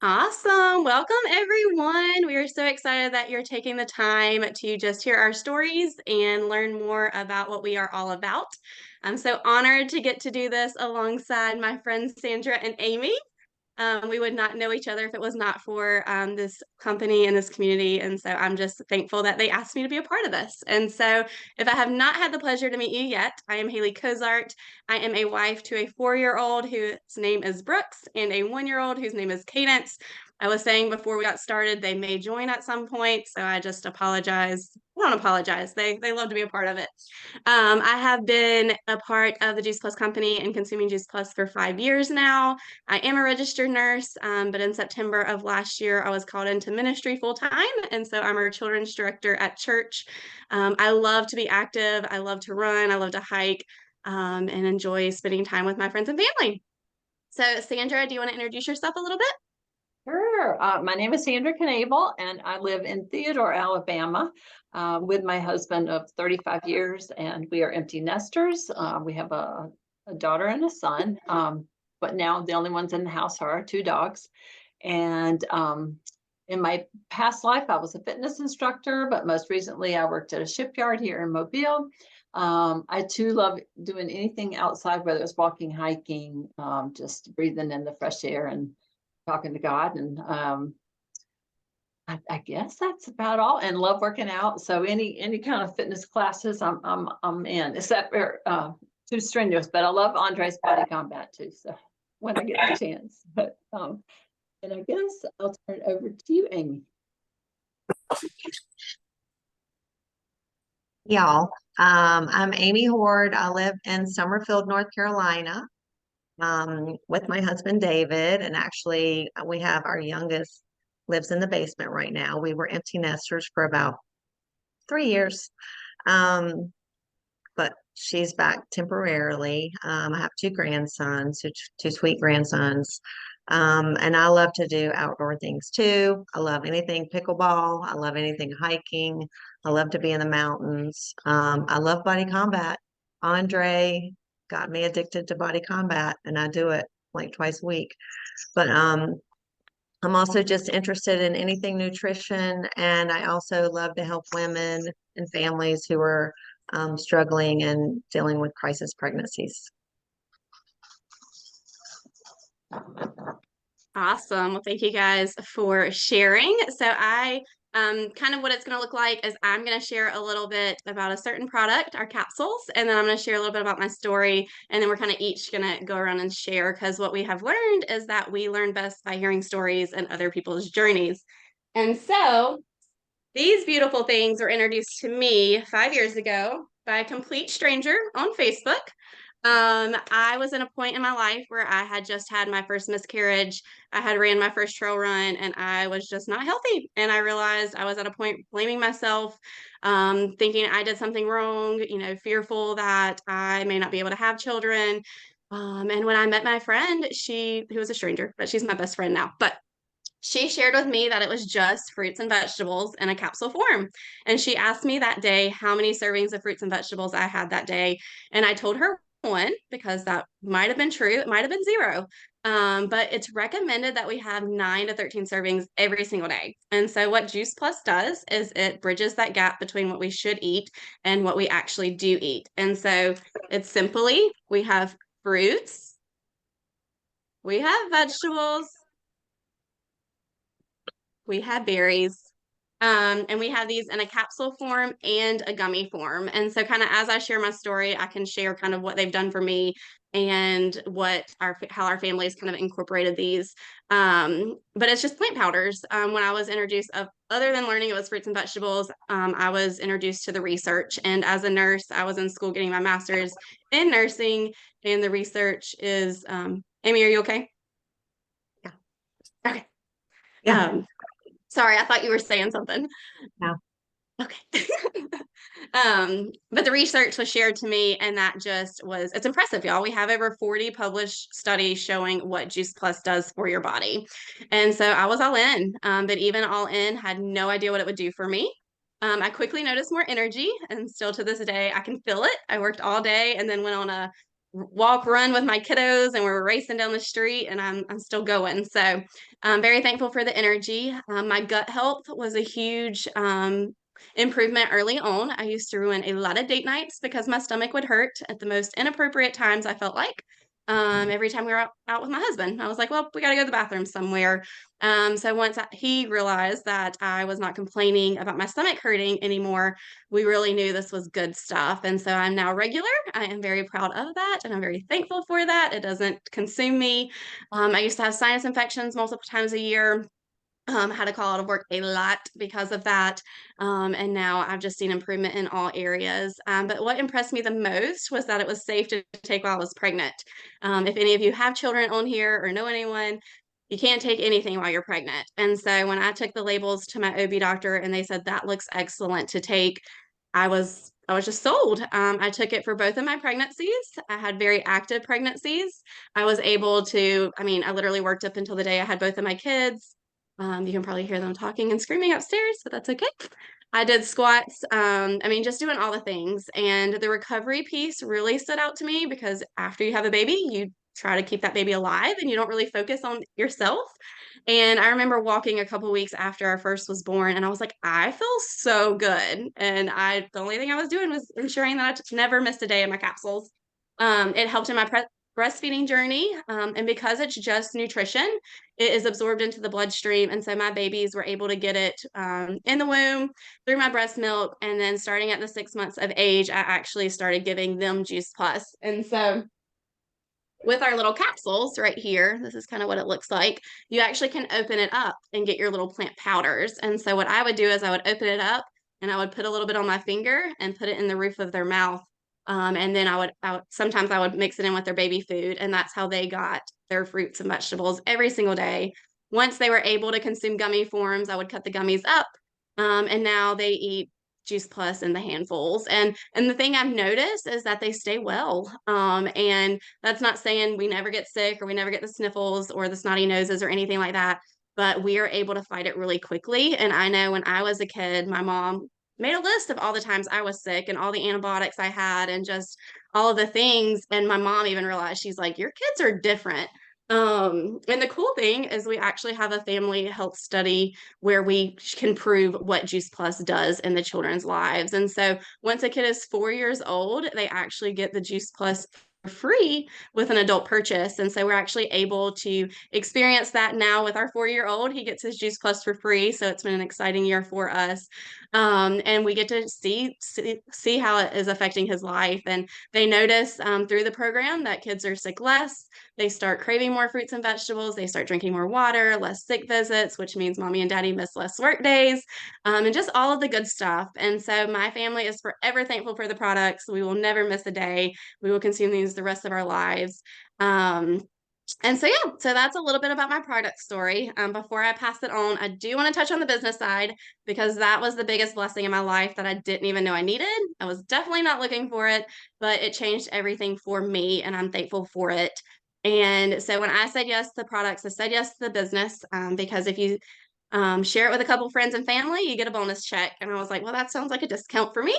Awesome. Welcome, everyone. We are so excited that you're taking the time to just hear our stories and learn more about what we are all about. I'm so honored to get to do this alongside my friends Sandra and Amy. We would not know each other if it was not for this company and this community. And so I'm just thankful that they asked me to be a part of this. And so, if I have not had the pleasure to meet you yet, I am Haley Cozart. I am a wife to a 4-year-old whose name is Brooks and a 1-year-old whose name is Cadence. I was saying before we got started, they may join at some point. So I just apologize. I don't apologize. They love to be a part of it. I have been a part of the Juice Plus company and consuming Juice Plus for 5 years now. I am a registered nurse, but in September of last year, I was called into ministry full time. And so I'm our children's director at church. I love to be active. I love to run. I love to hike and enjoy spending time with my friends and family. So, Sandra, do you want to introduce yourself a little bit? Sure. My name is Sandra Knable, and I live in Theodore, Alabama, with my husband of 35 years, and we are empty nesters. We have a daughter and a son, but now the only ones in the house are our two dogs. And in my past life, I was a fitness instructor, but most recently, I worked at a shipyard here in Mobile. I too love doing anything outside, whether it's walking, hiking, just breathing in the fresh air and talking to God. And I guess that's about all. And love working out. So any kind of fitness classes, I'm in, except for too strenuous. But I love Andre's Body Combat too. So when I get the chance, but and I guess I'll turn it over to you, Amy. Y'all. I'm Amy Horde. I live in Summerfield, North Carolina, with my husband David. And actually, we have our youngest lives in the basement right now. We were empty nesters for about 3 years, but she's back temporarily. I have two grandsons, two sweet grandsons. And I love to do outdoor things too. I love anything pickleball. I love anything hiking. I love to be in the mountains. I love Body Combat. Andre got me addicted to Body Combat, and I do it like twice a week. But I'm also just interested in anything nutrition, and I also love to help women and families who are struggling and dealing with crisis pregnancies. Awesome. Well, thank you guys for sharing. So I kind of what it's going to look like is I'm going to share a little bit about a certain product, our capsules, and then I'm going to share a little bit about my story, and then we're kind of each going to go around and share because what we have learned is that we learn best by hearing stories and other people's journeys. And so these beautiful things were introduced to me 5 years ago by a complete stranger on Facebook. I was in a point in my life where I had just had my first miscarriage. I had ran my first trail run and I was just not healthy. And I realized I was at a point blaming myself, thinking I did something wrong, fearful that I may not be able to have children. And when I met my friend, who was a stranger, but she's my best friend now, but she shared with me that it was just fruits and vegetables in a capsule form. And she asked me that day how many servings of fruits and vegetables I had that day. And I told her one because that might have been true. It might have been zero. But it's recommended that we have 9 to 13 servings every single day. And so, what Juice Plus does is it bridges that gap between what we should eat and what we actually do eat. And so, it's simply we have fruits, we have vegetables, we have berries, and we have these in a capsule form and a gummy form. And so, kind of as I share my story, I can share kind of what they've done for me and how our family has kind of incorporated these. But it's just plant powders. When I was introduced other than learning it was fruits and vegetables, I was introduced to the research. And as a nurse, I was in school getting my master's in nursing, and the research is. Amy, are you okay? Yeah. Okay. Yeah. Sorry, I thought you were saying something. No. Okay. But the research was shared to me, and it's impressive, y'all. We have over 40 published studies showing what Juice Plus does for your body. And so I was all in, but even all in, had no idea what it would do for me. I quickly noticed more energy, and still to this day, I can feel it. I worked all day and then went on a walk, run with my kiddos, and we're racing down the street, and I'm still going. So I'm very thankful for the energy. My gut health was a huge improvement early on. I used to ruin a lot of date nights because my stomach would hurt at the most inappropriate times, I felt like. Every time we were out with my husband, I was like, well, we got to go to the bathroom somewhere. So once he realized that I was not complaining about my stomach hurting anymore, we really knew this was good stuff. And so I'm now regular. I am very proud of that, and I'm very thankful for that. It doesn't consume me. I used to have sinus infections multiple times a year. Had to call out of work a lot because of that. And now I've just seen improvement in all areas. But what impressed me the most was that it was safe to take while I was pregnant. If any of you have children on here or know anyone, you can't take anything while you're pregnant. And so when I took the labels to my OB doctor and they said that looks excellent to take, I was just sold. I took it for both of my pregnancies. I had very active pregnancies. I was able to, I mean, I literally worked up until the day I had both of my kids. You can probably hear them talking and screaming upstairs, but that's okay. I did squats. I mean, just doing all the things. And the recovery piece really stood out to me because after you have a baby, you try to keep that baby alive and you don't really focus on yourself. And I remember walking a couple weeks after our first was born, and I was like, I feel so good. And the only thing I was doing was ensuring that I just never missed a day in my capsules. It helped in my breastfeeding journey. And because it's just nutrition, it is absorbed into the bloodstream. And so my babies were able to get it in the womb through my breast milk. And then starting at the 6 months of age, I actually started giving them Juice Plus. And so with our little capsules right here, this is kind of what it looks like. You actually can open it up and get your little plant powders. And so what I would do is I would open it up and I would put a little bit on my finger and put it in the roof of their mouth. And then sometimes I would mix it in with their baby food, and that's how they got their fruits and vegetables every single day. Once they were able to consume gummy forms, I would cut the gummies up. And now they eat Juice Plus in the handfuls. And the thing I've noticed is that they stay well. And that's not saying we never get sick or we never get the sniffles or the snotty noses or anything like that, but we are able to fight it really quickly. And I know when I was a kid, my mom made a list of all the times I was sick and all the antibiotics I had and just all of the things. And my mom even realized, she's like, your kids are different. And the cool thing is we actually have a family health study where we can prove what Juice Plus does in the children's lives. And so once a kid is 4 years old, they actually get the Juice Plus free with an adult purchase. And so we're actually able to experience that now with our 4-year-old. He gets his Juice Plus for free. So it's been an exciting year for us. And we get to see how it is affecting his life. And they notice through the program that kids are sick less. They start craving more fruits and vegetables. They start drinking more water, less sick visits, which means mommy and daddy miss less work days, and just all of the good stuff. And so my family is forever thankful for the products. We will never miss a day. We will consume these the rest of our lives. And so, yeah, so that's a little bit about my product story. Before I pass it on, I do want to touch on the business side because that was the biggest blessing in my life that I didn't even know I needed. I was definitely not looking for it, but it changed everything for me, and I'm thankful for it. And so when I said yes to the products, I said yes to the business because if you share it with a couple friends and family, you get a bonus check. And I was like, well, that sounds like a discount for me.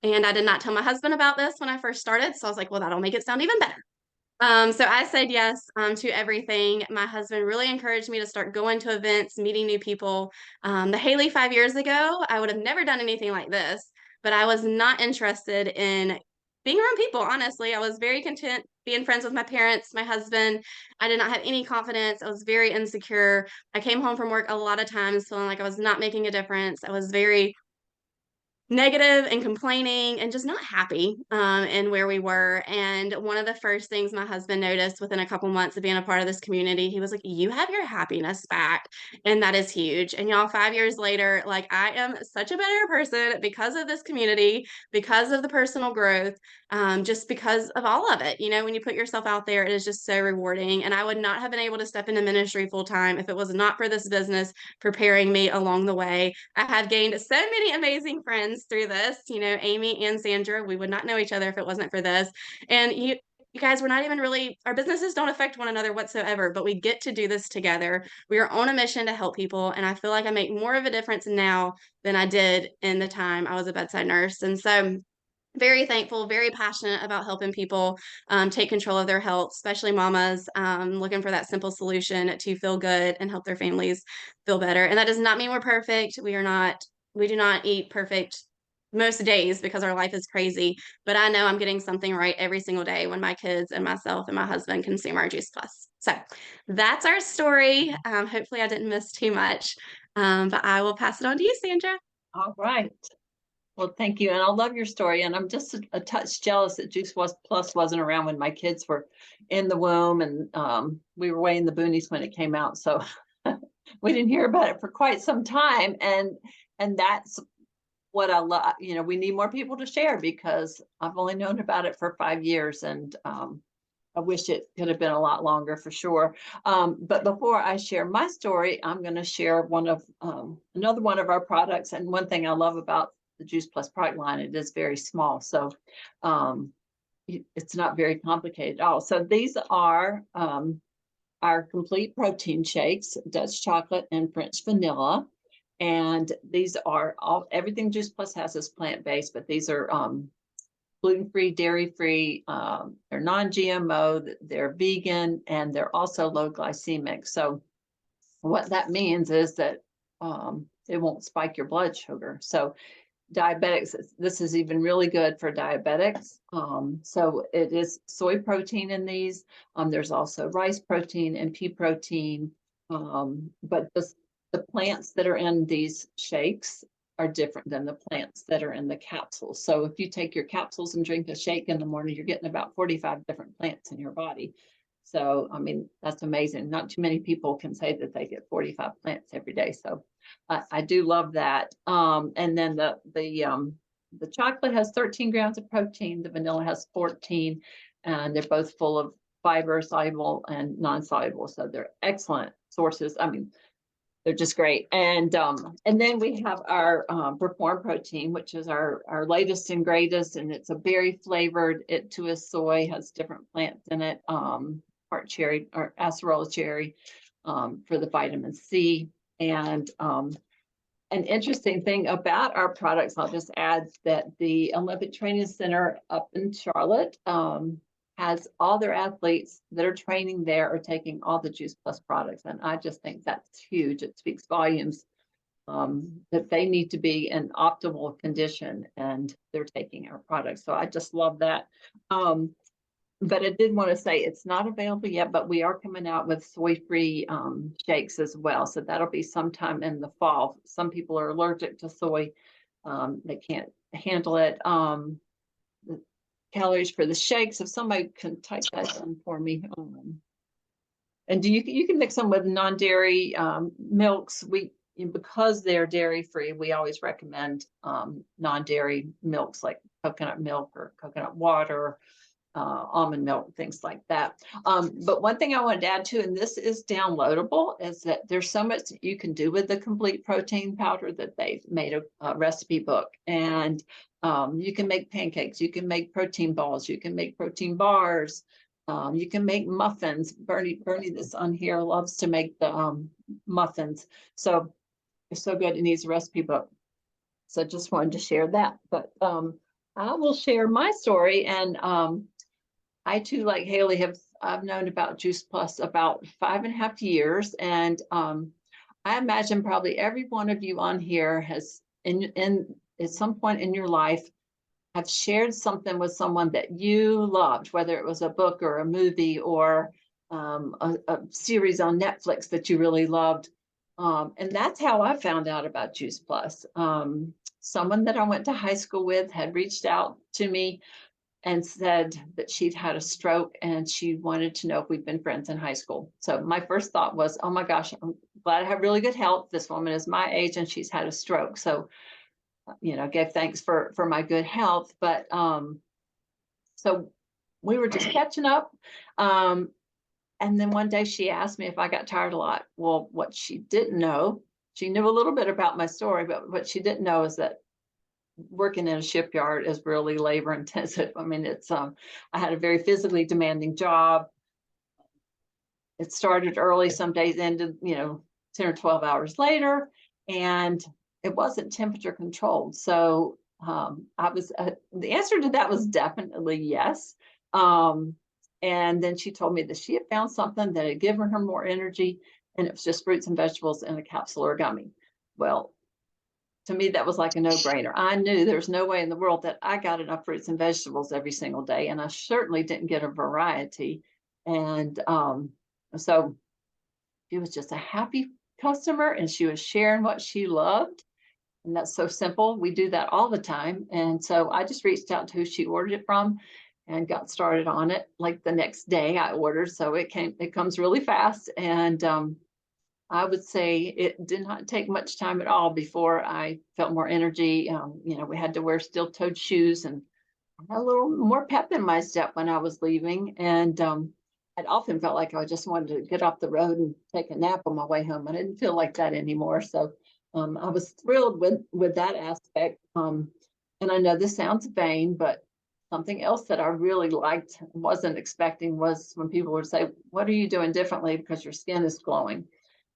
And I did not tell my husband about this when I first started. So I was like, well, that'll make it sound even better. So I said yes to everything. My husband really encouraged me to start going to events, meeting new people. The Haley 5 years ago, I would have never done anything like this, but I was not interested in being around people, honestly. I was very content being friends with my parents, my husband. I did not have any confidence. I was very insecure. I came home from work a lot of times feeling like I was not making a difference. I was very negative and complaining and just not happy in where we were. And one of the first things my husband noticed within a couple months of being a part of this community, he was like, you have your happiness back. And that is huge. And y'all, 5 years later, like I am such a better person because of this community, because of the personal growth, just because of all of it. You know, when you put yourself out there, it is just so rewarding. And I would not have been able to step into ministry full time if it was not for this business preparing me along the way. I have gained so many amazing friends through this, you know, Amy and Sandra. We would not know each other if it wasn't for this. And you guys, we're not even really, our businesses don't affect one another whatsoever, but we get to do this together. We are on a mission to help people. And I feel like I make more of a difference now than I did in the time I was a bedside nurse. And so very thankful, very passionate about helping people take control of their health, especially mamas looking for that simple solution to feel good and help their families feel better. And that does not mean we're perfect. We do not eat perfect most days because our life is crazy. But I know I'm getting something right every single day when my kids and myself and my husband consume our Juice Plus. So that's our story. Hopefully, I didn't miss too much. But I will pass it on to you, Sandra. All right. Well, thank you. And I love your story. And I'm just a touch jealous that Juice Plus wasn't around when my kids were in the womb, and we were way in the boonies when it came out. So we didn't hear about it for quite some time. And that's what I love. You know, we need more people to share, because I've only known about it for 5 years, and I wish it could have been a lot longer for sure. But before I share my story, I'm going to share another one of our products. And one thing I love about the Juice Plus product line, it is very small. So it's not very complicated at all. So these are our complete protein shakes, Dutch chocolate and French vanilla. And these are everything Juice Plus has is plant-based, but these are gluten-free, dairy-free, they're non-GMO, they're vegan, and they're also low glycemic. So what that means is that it won't spike your blood sugar. So diabetics, this is even really good for diabetics. So it is soy protein in these. There's also rice protein and pea protein. But the plants that are in these shakes are different than the plants that are in the capsules. So if you take your capsules and drink a shake in the morning, you're getting about 45 different plants in your body. So, I mean, that's amazing. Not too many people can say that they get 45 plants every day. So I do love that. And then the chocolate has 13 grams of protein. The vanilla has 14, and they're both full of fiber, soluble and non-soluble. So they're excellent sources. I mean, they're just great. And then we have our Perform protein, which is our latest and greatest, and it's a berry flavored. It too is soy, has different plants in it, heart cherry or acerola cherry for the vitamin C. And an interesting thing about our products, I'll just add that the Olympic Training Center up in Charlotte has all their athletes that are training there are taking all the Juice Plus products. And I just think that's huge. It speaks volumes that they need to be in optimal condition, and they're taking our products. So I just love that. But I did want to say it's not available yet, but we are coming out with soy-free shakes as well. So that'll be sometime in the fall. Some people are allergic to soy. They can't handle it. The calories for the shakes, if somebody can type that in for me. And you can mix them with non-dairy milks. Because they're dairy-free, we always recommend non-dairy milks like coconut milk or coconut water, almond milk, things like that. But one thing I wanted to add too, and this is downloadable, is that there's so much that you can do with the complete protein powder that they've made a recipe book. And you can make pancakes, you can make protein balls, you can make protein bars, you can make muffins. Bernie that's on here loves to make the muffins. So it's so good. It needs a recipe book. So just wanted to share that. But I will share my story. And I too, like Haley, I've known about Juice Plus about 5.5 years. And I imagine probably every one of you on here has at some point in your life have shared something with someone that you loved, whether it was a book or a movie or a series on Netflix that you really loved. And that's how I found out about Juice Plus. Someone that I went to high school with had reached out to me and said that she'd had a stroke and she wanted to know if we'd been friends in high school. So my first thought was, oh my gosh, I'm glad I have really good health. This woman is my age and she's had a stroke. So, gave thanks for my good health. But so we were just catching up. And then one day she asked me if I got tired a lot. Well, what she didn't know, she knew a little bit about my story, but what she didn't know is that working in a shipyard is really labor intensive. I mean, it's I had a very physically demanding job. It started early, some days ended, 10 or 12 hours later, and it wasn't temperature controlled. So the answer to that was definitely yes. And then she told me that she had found something that had given her more energy, and it was just fruits and vegetables in a capsule or gummy. Well, to me, that was like a no-brainer. I knew there's no way in the world that I got enough fruits and vegetables every single day, and I certainly didn't get a variety. And so she was just a happy customer, and she was sharing what she loved. And that's so simple. We do that all the time. And so I just reached out to who she ordered it from and got started on it. Like the next day I ordered, so it comes really fast. And I would say it did not take much time at all before I felt more energy. We had to wear steel-toed shoes, and I had a little more pep in my step when I was leaving. And I'd often felt like I just wanted to get off the road and take a nap on my way home. I didn't feel like that anymore. So I was thrilled with that aspect. And I know this sounds vain, but something else that I really liked, wasn't expecting, was when people would say, "What are you doing differently because your skin is glowing?"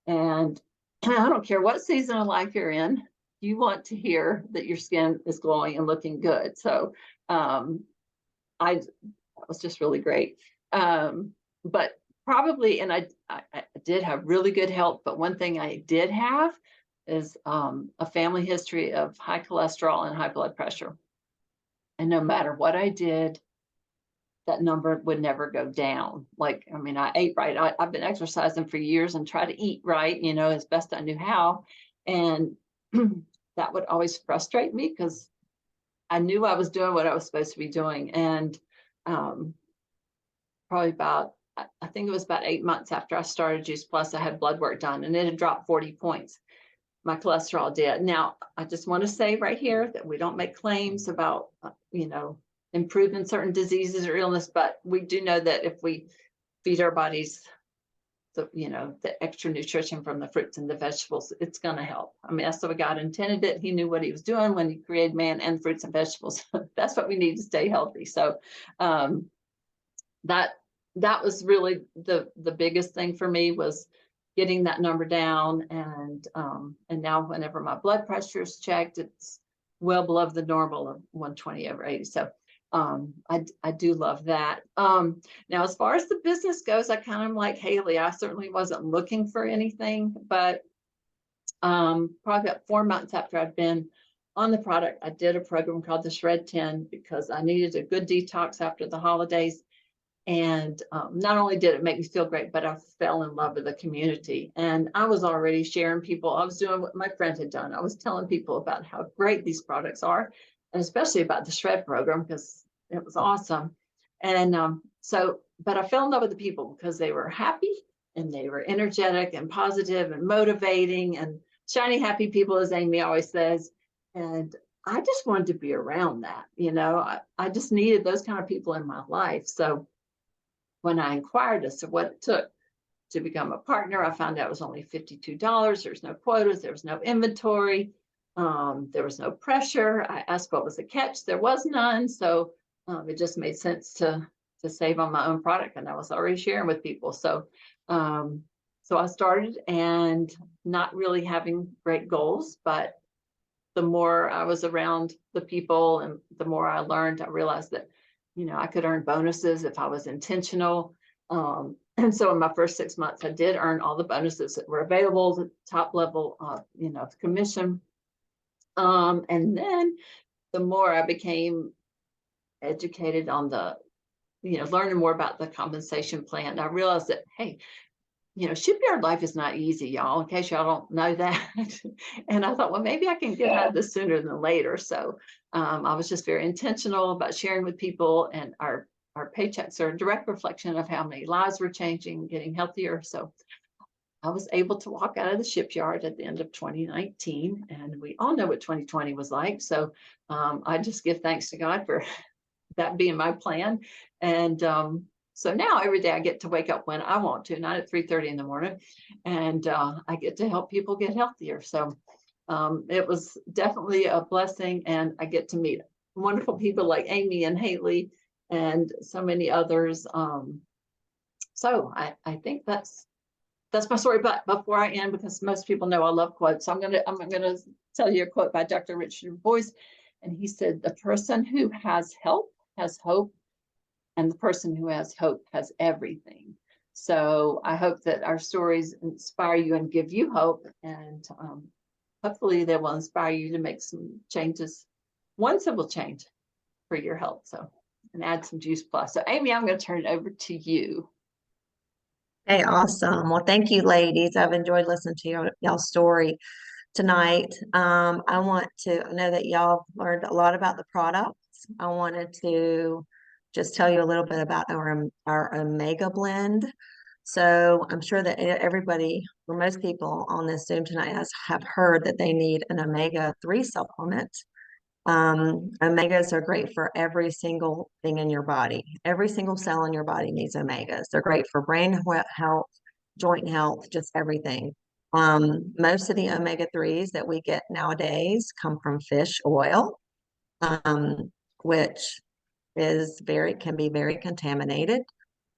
And I don't care what season of life you're in, you want to hear that your skin is glowing and looking good. So that was just really great. But probably, and I did have really good health, but one thing I did have is a family history of high cholesterol and high blood pressure. And no matter what I did, that number would never go down. Like, I mean, I ate right. I've been exercising for years and try to eat right, as best I knew how. And that would always frustrate me because I knew I was doing what I was supposed to be doing. And probably about, I think it was about 8 months after I started Juice Plus, I had blood work done, and it had dropped 40 points. My cholesterol did. Now, I just want to say right here that we don't make claims about, improving certain diseases or illness, but we do know that if we feed our bodies the extra nutrition from the fruits and the vegetables, it's going to help. I mean, that's the way God intended it. He knew what he was doing when he created man and fruits and vegetables. That's what we need to stay healthy. So that was really the biggest thing for me, was getting that number down. And now whenever my blood pressure is checked, it's well below the normal of 120/80. So I do love that. Now, as far as the business goes, I kind of like Haley. I certainly wasn't looking for anything, but probably about 4 months after I'd been on the product, I did a program called the Shred 10 because I needed a good detox after the holidays. And not only did it make me feel great, but I fell in love with the community. And I was already sharing people. I was doing what my friend had done. I was telling people about how great these products are, and especially about the Shred program, because it was awesome. And but I fell in love with the people because they were happy and they were energetic and positive and motivating and shiny, happy people, as Amy always says. And I just wanted to be around that. I just needed those kind of people in my life. So when I inquired as to what it took to become a partner, I found out it was only $52. There's no quotas. There was no inventory. There was no pressure. I asked what was the catch. There was none. So it just made sense to save on my own product. And I was already sharing with people. So I started, and not really having great goals, but the more I was around the people and the more I learned, I realized that I could earn bonuses if I was intentional. And so in my first 6 months, I did earn all the bonuses that were available, the top level, commission. And then the more I became educated on learning more about the compensation plan, I realized that, hey, shipyard life is not easy, y'all, in case y'all don't know that. And I thought, well, maybe I can get out of this sooner than later. So I was just very intentional about sharing with people, and our paychecks are a direct reflection of how many lives we're changing, getting healthier. So I was able to walk out of the shipyard at the end of 2019, and we all know what 2020 was like. So I just give thanks to God for that being my plan. And so now every day I get to wake up when I want to, not at 3:30 in the morning, and I get to help people get healthier. So it was definitely a blessing, and I get to meet wonderful people like Amy and Haley and so many others. So I think that's my story. But before I end, because most people know I love quotes, I'm gonna tell you a quote by Dr. Richard Boyce, And he said, the person who has help has hope, and the person who has hope has everything. So I hope that our stories inspire you and give you hope, and hopefully they will inspire you to make some changes, ones that will change for your health. So, and add some Juice Plus. So Amy, I'm going to turn it over to you. Hey, awesome. Well, thank you, ladies. I've enjoyed listening to y'all's story tonight. I know that y'all learned a lot about the products. I wanted to just tell you a little bit about our Omega blend. So I'm sure that everybody, or most people on this Zoom tonight, have heard that they need an omega-3 supplement. Omegas are great for every single thing in your body. Every single cell in your body needs omegas. They're great for brain health, joint health, just everything. Most of the omega-3s that we get nowadays come from fish oil, which can be very contaminated.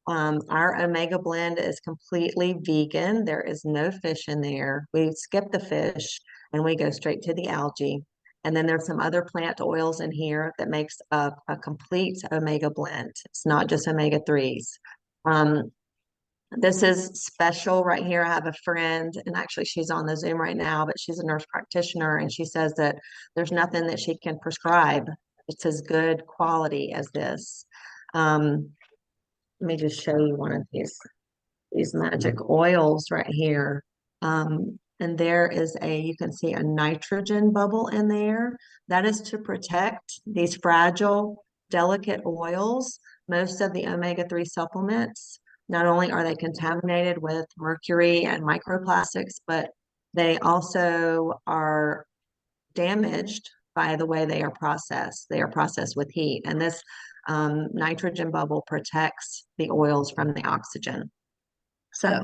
Our omega blend is completely vegan. There is no fish in there. We skip the fish and we go straight to the algae. And then there's some other plant oils in here that makes up a complete omega blend. It's not just omega-3s. This is special right here. I have a friend, and actually she's on the Zoom right now, but she's a nurse practitioner, and she says that there's nothing that she can prescribe. It's as good quality as this. Let me just show you one of these magic oils right here. And there is you can see a nitrogen bubble in there. That is to protect these fragile, delicate oils. Most of the omega-3 supplements, not only are they contaminated with mercury and microplastics, but they also are damaged by the way they are processed. They are processed with heat. And this nitrogen bubble protects the oils from the oxygen. So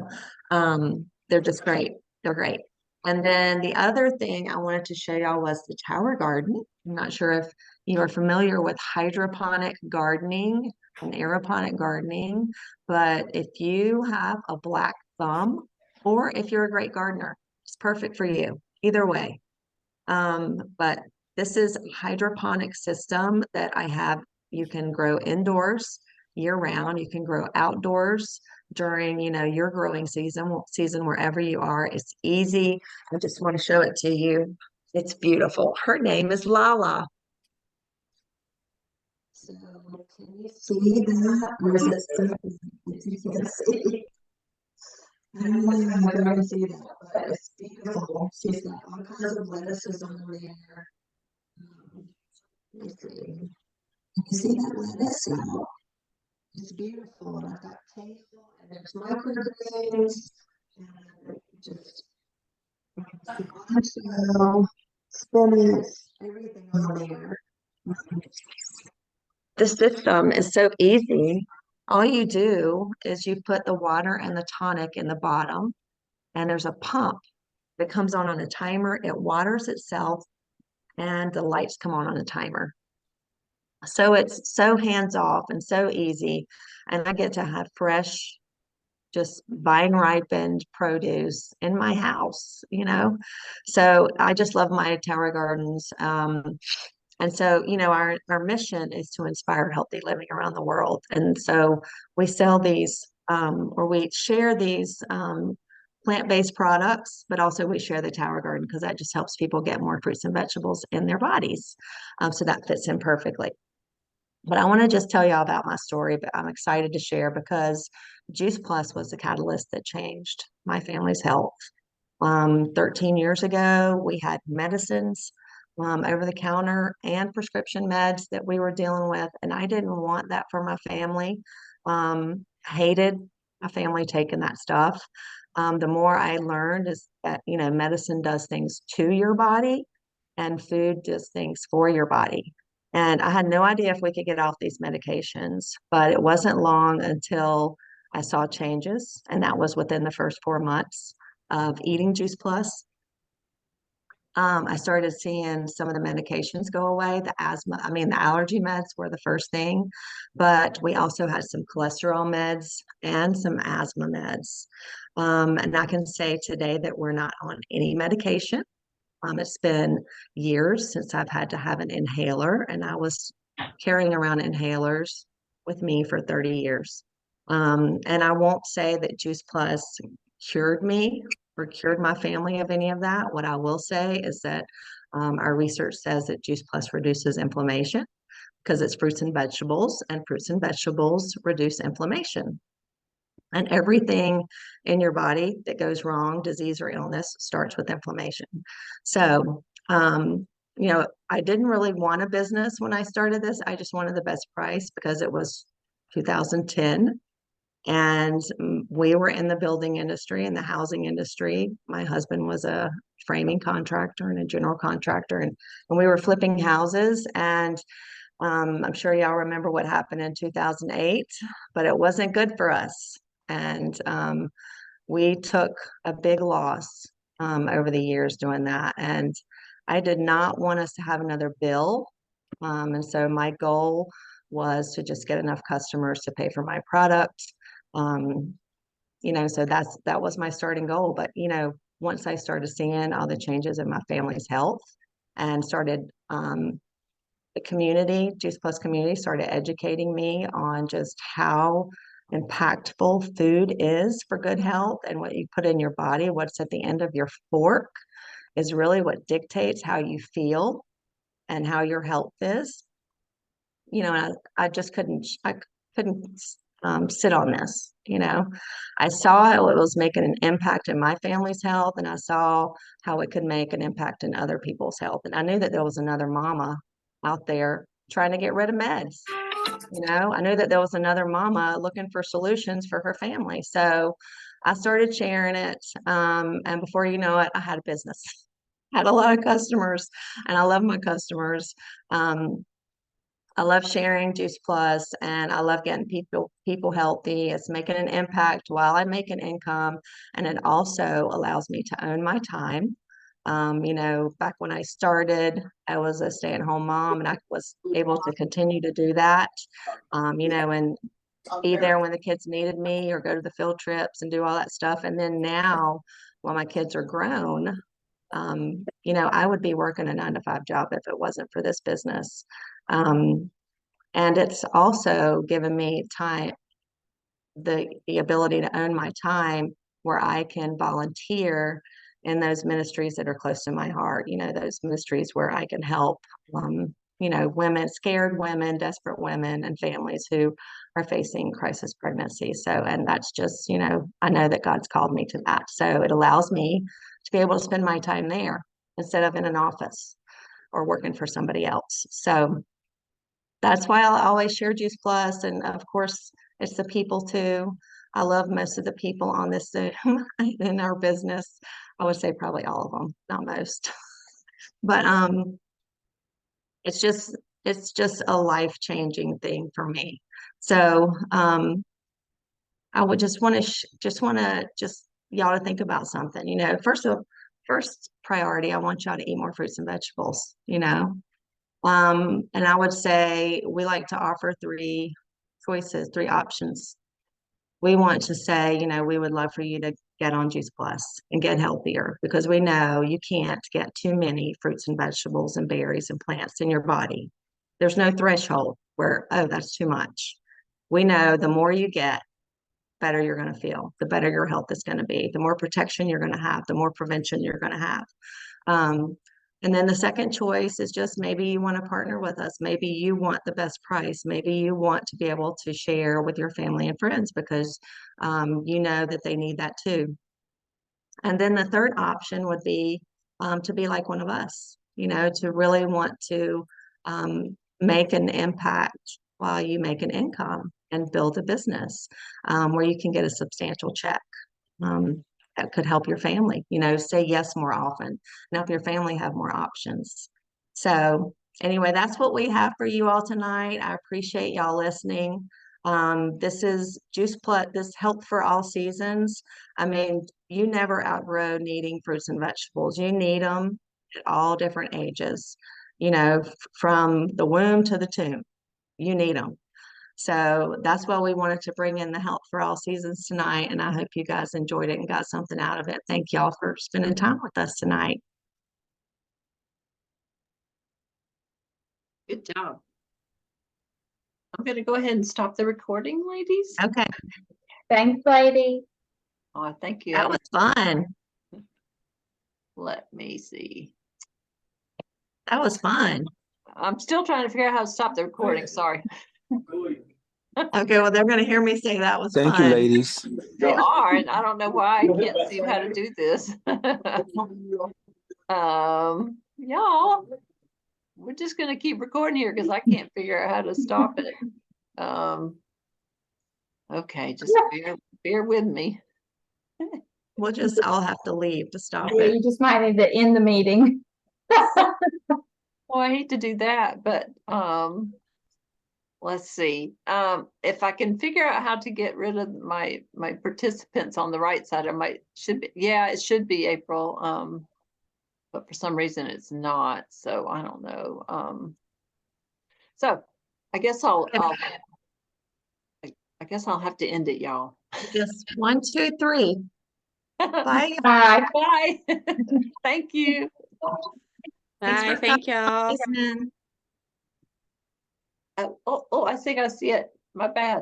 they're just great. They're great. And then the other thing I wanted to show y'all was the Tower Garden. I'm not sure if you are familiar with hydroponic gardening and aeroponic gardening, but if you have a black thumb or if you're a great gardener, it's perfect for you. Either way. But this is a hydroponic system that I have. You can grow indoors year round. You can grow outdoors during, your growing season wherever you are. It's easy. I just want to show it to you. It's beautiful. Her name is Lala. So can you see that? Or is it so you can see? I don't know if I can see that, but it's beautiful. She's got all kinds of lettuces on there. Let me see. Can you see that lettuce now? It's beautiful. And I've got kale and there's microgreens and just cilantro, spinach, everything on there. The system is so easy. All you do is you put the water and the tonic in the bottom, and there's a pump that comes on a timer. It waters itself, and the lights come on a timer. So it's so hands off and so easy. And I get to have fresh, just vine ripened produce in my house, So I just love my Tower Gardens. And so, our mission is to inspire healthy living around the world. And so we sell these or we share these plant-based products, but also we share the Tower Garden because that just helps people get more fruits and vegetables in their bodies. So that fits in perfectly. But I want to just tell y'all about my story, but I'm excited to share because Juice Plus was the catalyst that changed my family's health. 13 years ago, we had medicines, over the counter and prescription meds that we were dealing with, and I didn't want that for my family. Hated my family taking that stuff. The more I learned is that, medicine does things to your body and food does things for your body. And I had no idea if we could get off these medications, but it wasn't long until I saw changes, and that was within the first 4 months of eating Juice Plus. I started seeing some of the medications go away. The allergy meds were the first thing, but we also had some cholesterol meds and some asthma meds. And I can say today that we're not on any medication. It's been years since I've had to have an inhaler, and I was carrying around inhalers with me for 30 years. And I won't say that Juice Plus cured me or cured my family of any of that. What I will say is that our research says that Juice Plus reduces inflammation because it's fruits and vegetables, and fruits and vegetables reduce inflammation. And everything in your body that goes wrong, disease or illness, starts with inflammation. So, I didn't really want a business when I started this. I just wanted the best price because it was 2010. And we were in the building industry and the housing industry. My husband was a framing contractor and a general contractor, and we were flipping houses. And I'm sure y'all remember what happened in 2008, but it wasn't good for us. And we took a big loss over the years doing that. And I did not want us to have another bill. And so my goal was to just get enough customers to pay for my product. So that was my starting goal. But, once I started seeing all the changes in my family's health and started the community, Juice Plus community, started educating me on just how impactful food is for good health, and what you put in your body, what's at the end of your fork, is really what dictates how you feel and how your health is. I just couldn't sit on this. I saw how it was making an impact in my family's health, and I saw how it could make an impact in other people's health. And I knew that there was another mama out there trying to get rid of meds. I knew that there was another mama looking for solutions for her family. So I started sharing it. And before you know it, I had a business, had a lot of customers, and I love my customers. I love sharing Juice Plus, and I love getting people healthy. It's making an impact while I make an income, and it also allows me to own my time. Back when I started, I was a stay-at-home mom, and I was able to continue to do that. And be there when the kids needed me, or go to the field trips and do all that stuff. And then now, while my kids are grown, I would be working a 9-to-5 job if it wasn't for this business. And it's also given me time, the ability to own my time, where I can volunteer in those ministries that are close to my heart, those ministries where I can help, women, scared women, desperate women, and families who are facing crisis pregnancy. So, and that's just, I know that God's called me to that. So it allows me to be able to spend my time there instead of in an office or working for somebody else. So that's why I'll always share Juice Plus. And of course, it's the people too. I love most of the people on this Zoom in our business. I would say probably all of them, not most. But it's just a life-changing thing for me. So I would just want to y'all to think about something. First priority, I want y'all to eat more fruits and vegetables. And I would say we like to offer 3 choices, 3 options. We want to say, we would love for you to get on Juice Plus and get healthier, because we know you can't get too many fruits and vegetables and berries and plants in your body. There's no threshold where, oh, that's too much. We know the more you get, better you're going to feel, the better your health is going to be, the more protection you're going to have, the more prevention you're going to have. And then the second choice is just maybe you want to partner with us. Maybe you want the best price. Maybe you want to be able to share with your family and friends because you know that they need that too. And then the third option would be to be like one of us, to really want to make an impact while you make an income and build a business where you can get a substantial check. That could help your family, say yes more often, and help your family have more options. So anyway, that's what we have for you all tonight. I appreciate y'all listening. This is Juice Plus, this Health for All Seasons. I mean, you never outgrow needing fruits and vegetables. You need them at all different ages, from the womb to the tomb, you need them. So that's why we wanted to bring in the Health for All Seasons tonight. And I hope you guys enjoyed it and got something out of it. Thank y'all for spending time with us tonight. Good job. I'm gonna go ahead and stop the recording, ladies. Okay, Thanks, lady. Oh, thank you. that was fun. Let me see. That was fun. I'm still trying to figure out how to stop the recording, sorry. Okay, well, they're gonna hear me say that was Thank you, fun. ladies. They are, and I don't know why I can't see how to do this. Y'all, we're just gonna keep recording here because I can't figure out how to stop it. Okay, just bear with me. We'll just all have to leave to stop Yeah, it. you just might need to end the meeting. Oh, I hate to do that, but let's see. If I can figure out how to get rid of my participants on the right side, should be, yeah, it should be April. But for some reason it's not, so I don't know. So I guess I guess I'll have to end it, y'all. Just 1, 2, 3. Bye. Bye. Bye. Thank you. Thanks Bye. for Thank y'all. listening. Oh, I think I see it. My bad.